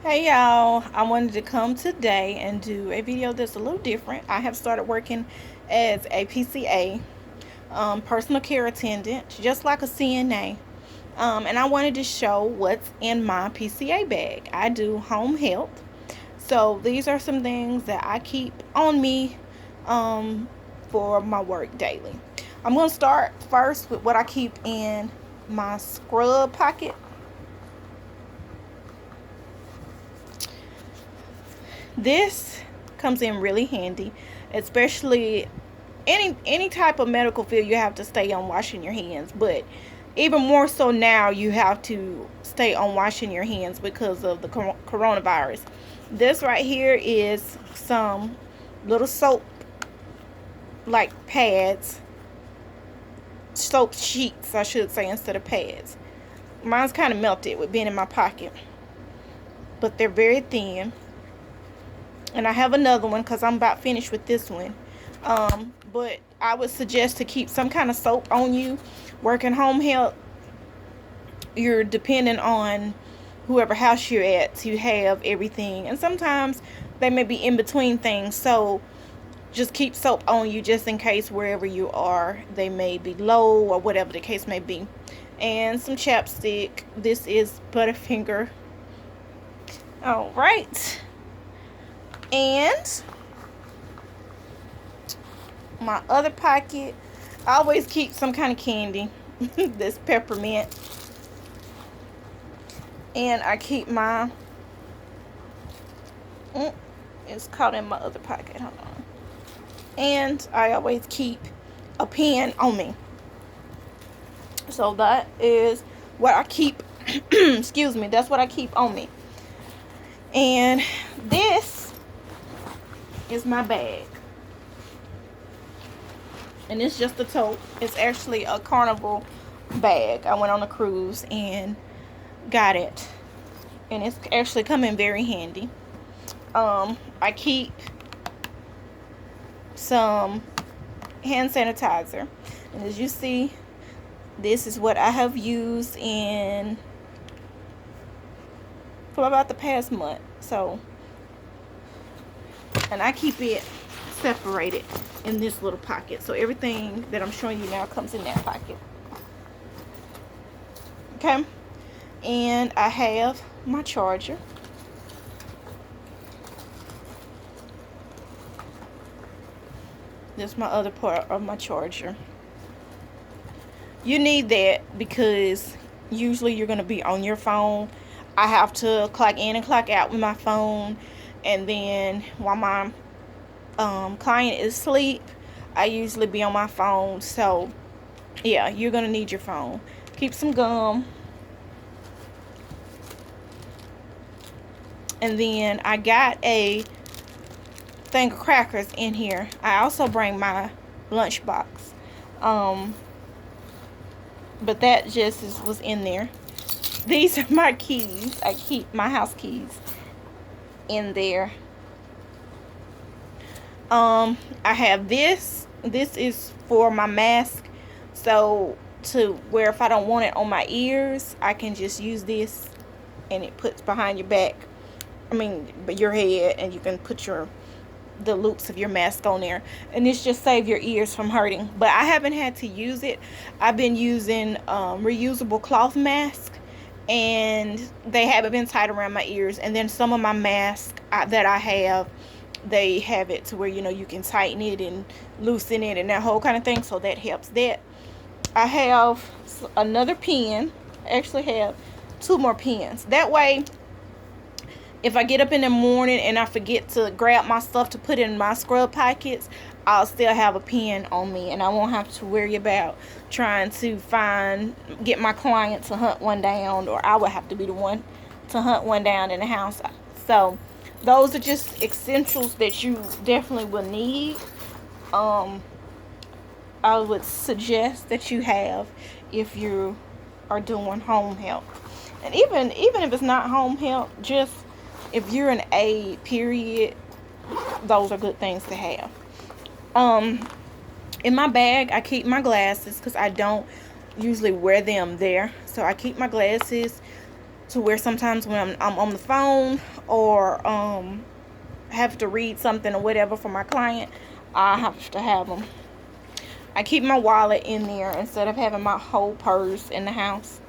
Hey y'all, I wanted to come today and do a video that's a little different. I have started working as a PCA, personal care attendant, just like a CNA. And I wanted to show what's in my PCA bag. I do home health. So these are some things that I keep on me um, for my work daily. I'm going to start first with what I keep in my scrub pocket. This comes in really handy, especially any type of medical field. You have to stay on washing your hands, but even more so now, you have to stay on washing your hands because of the coronavirus. This right here is some little soap like pads, soap sheets I should say, instead of pads. Mine's kind of melted with being in my pocket, but they're very thin. And I have another one because I'm about finished with this one. But I would suggest to keep some kind of soap on you. Working home health, you're dependent on whoever house you're at to have everything. And sometimes they may be in between things. So just keep soap on you just in case wherever you are they may be low or whatever the case may be. And some chapstick. This is Butterfinger. Alright. And my other pocket, I always keep some kind of candy. This peppermint. And I keep my it's caught in my other pocket. Hold on. And I always keep a pen on me. So that is what I keep excuse me, that's what I keep on me. And this is my bag. And it's just a tote. It's actually a Carnival bag. I went on a cruise and got it. And it's actually come in very handy. I keep some hand sanitizer. And as you see, this is what I have used for about the past month. So, and I keep it separated in this little pocket. So everything that I'm showing you now comes in that pocket. Okay. And I have my charger. This is my other part of my charger. You need that because usually you're going to be on your phone. I have to clock in and clock out with my phone. And then while my client is asleep, I usually be on my phone. So yeah, you're going to need your phone. Keep some gum. And then I got a thing of crackers in here. I also bring my lunch box. But that just was in there. These are my keys. I keep my house keys in there. I have this. This is for my mask. So to where if I don't want it on my ears, I can just use this and it puts behind your back. But your head, and you can put the loops of your mask on there, and this just save your ears from hurting. But I haven't had to use it. I've been using reusable cloth mask, and they haven't been tied around my ears. And then some of my masks that I have, they have it to where you can tighten it and loosen it and that whole kind of thing, so that helps that. I have another pen. I actually have two more pens. That way, if I get up in the morning and I forget to grab my stuff to put in my scrub pockets, I'll still have a pen on me, and I won't have to worry about trying to get my client to hunt one down, or I would have to be the one to hunt one down in the house. So those are just essentials that you definitely will need. I would suggest that you have if you are doing home health. And even if it's not home health, just if you're an aide, period, those are good things to have. In my bag, I keep my glasses because I don't usually wear them there. So I keep my glasses. to where sometimes when I'm on the phone or have to read something or whatever for my client, I have to have them. I keep my wallet in there instead of having my whole purse in the house.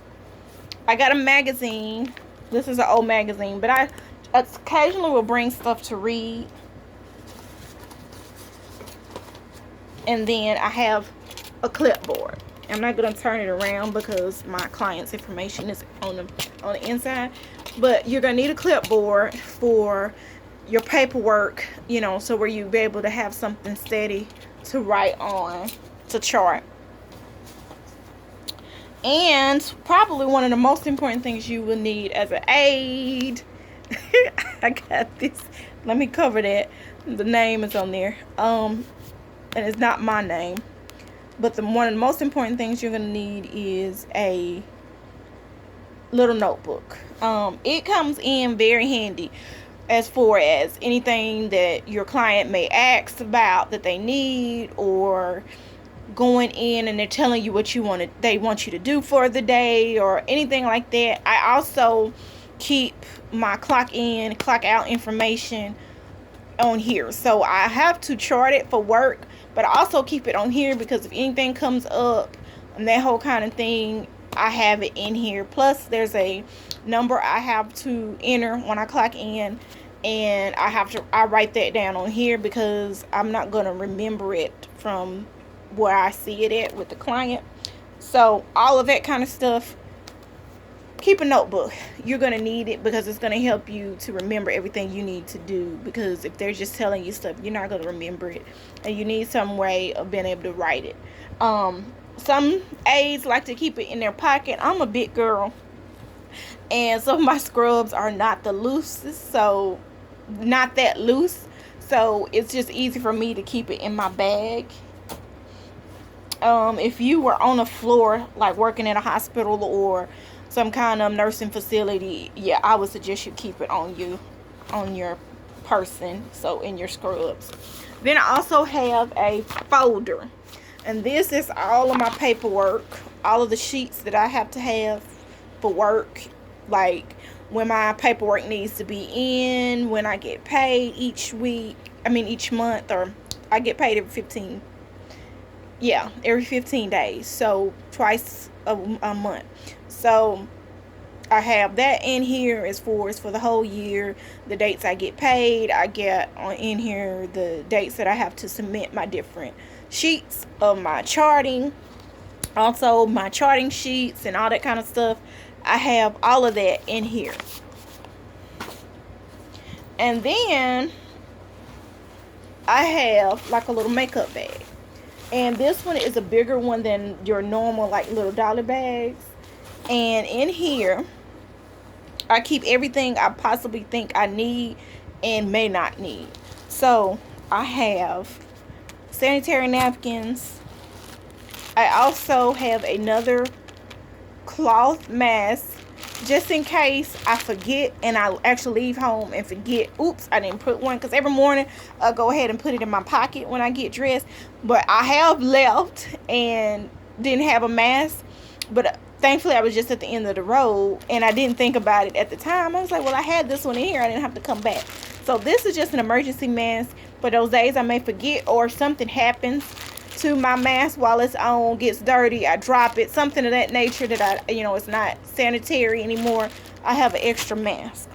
I got a magazine. This is an old magazine, but I occasionally will bring stuff to read. And then I have a clipboard. I'm not going to turn it around because my client's information is on the inside. But you're going to need a clipboard for your paperwork, you know, so where you'll be able to have something steady to write on, to chart. And probably one of the most important things you will need as an aide. I got this. Let me cover that. The name is on there. And it's not my name. But one of the most important things you're going to need is a little notebook. It comes in very handy as far as anything that your client may ask about that they need, or going in and they're telling you what they want you to do for the day or anything like that. I also keep my clock in, clock out information on here. So I have to chart it for work, but I also keep it on here because if anything comes up and that whole kind of thing, I have it in here. Plus there's a number I have to enter when I clock in, and I write that down on here because I'm not going to remember it from where I see it at with the client. So all of that kind of stuff, keep a notebook. You're going to need it because it's going to help you to remember everything you need to do, because if they're just telling you stuff, you're not going to remember it, and you need some way of being able to write it. Some aides like to keep it in their pocket. I'm a big girl, and some of my scrubs are not the loosest, so not that loose, so it's just easy for me to keep it in my bag. If you were on a floor, like working in a hospital or some kind of nursing facility, yeah, I would suggest you keep it on your person, so in your scrubs. Then I also have a folder, and this is all of my paperwork, all of the sheets that I have to have for work, like when my paperwork needs to be in, when I get paid each month, or I get paid every 15 days, so twice a month. So I have that in here as far as for the whole year, the dates I get paid. I get in here the dates that I have to submit my different sheets of my charting, also my charting sheets and all that kind of stuff. I have all of that in here. And then I have like a little makeup bag. And this one is a bigger one than your normal like little dollar bags. And in here, I keep everything I possibly think I need and may not need. So I have sanitary napkins. I also have another cloth mask just in case I forget and I actually leave home and forget, oops, I didn't put one, because every morning I'll go ahead and put it in my pocket when I get dressed. But I have left and didn't have a mask, but thankfully I was just at the end of the road and I didn't think about it at the time. I was like, well, I had this one in here, I didn't have to come back. So this is just an emergency mask for those days I may forget, or something happens to my mask while it's on, gets dirty, I drop it, something of that nature that it's not sanitary anymore. I have an extra mask.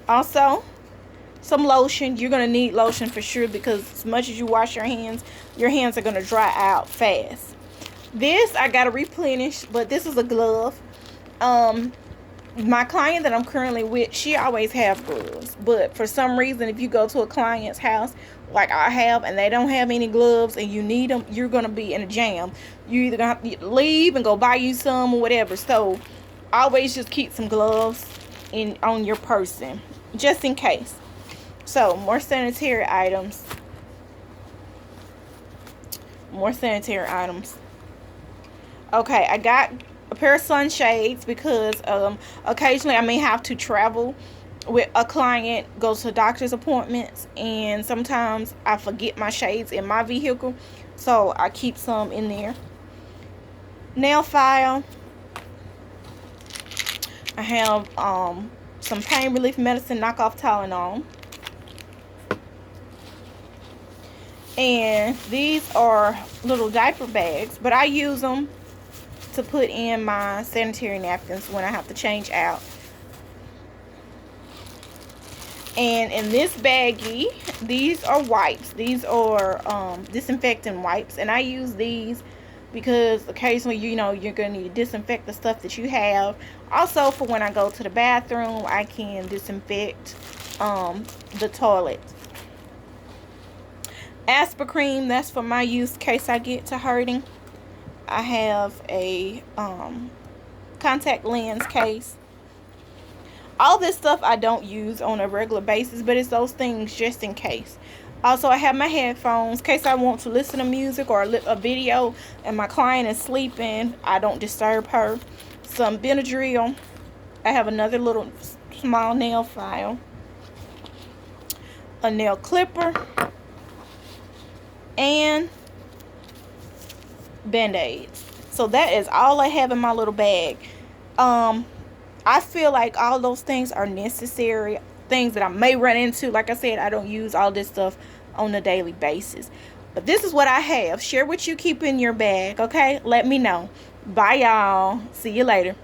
Also, some lotion. You're going to need lotion for sure, because as much as you wash your hands are going to dry out fast. This I got to replenish, but this is a glove. My client that I'm currently with, she always have gloves, but for some reason, if you go to a client's house like I have and they don't have any gloves and you need them, you're gonna be in a jam. You either gonna have to leave and go buy you some or whatever. So always just keep some gloves on your person just in case. So more sanitary items. Okay, I got a pair of sunshades because occasionally I may have to travel with a client, go to doctor's appointments, and sometimes I forget my shades in my vehicle, so I keep some in there. Nail file. I have some pain relief medicine, knockoff Tylenol. And these are little diaper bags, but I use them to put in my sanitary napkins when I have to change out. And in this baggie, these are wipes. These are disinfectant wipes, and I use these because occasionally, you know, you're going to need to disinfect the stuff that you have. Also, for when I go to the bathroom, I can disinfect the toilet. Aspirin, that's for my use in case I get to hurting. I have a contact lens case. All this stuff I don't use on a regular basis, but it's those things just in case. Also, I have my headphones in case I want to listen to music or a video and my client is sleeping. I don't disturb her. Some Benadryl. I have another little small nail file. A nail clipper. And Band-Aids. So that is all I have in my little bag. I feel like all those things are necessary, things that I may run into. Like I said, I don't use all this stuff on a daily basis, but this is what I have. Share what you keep in your bag, okay? Let me know. Bye, y'all. See you later.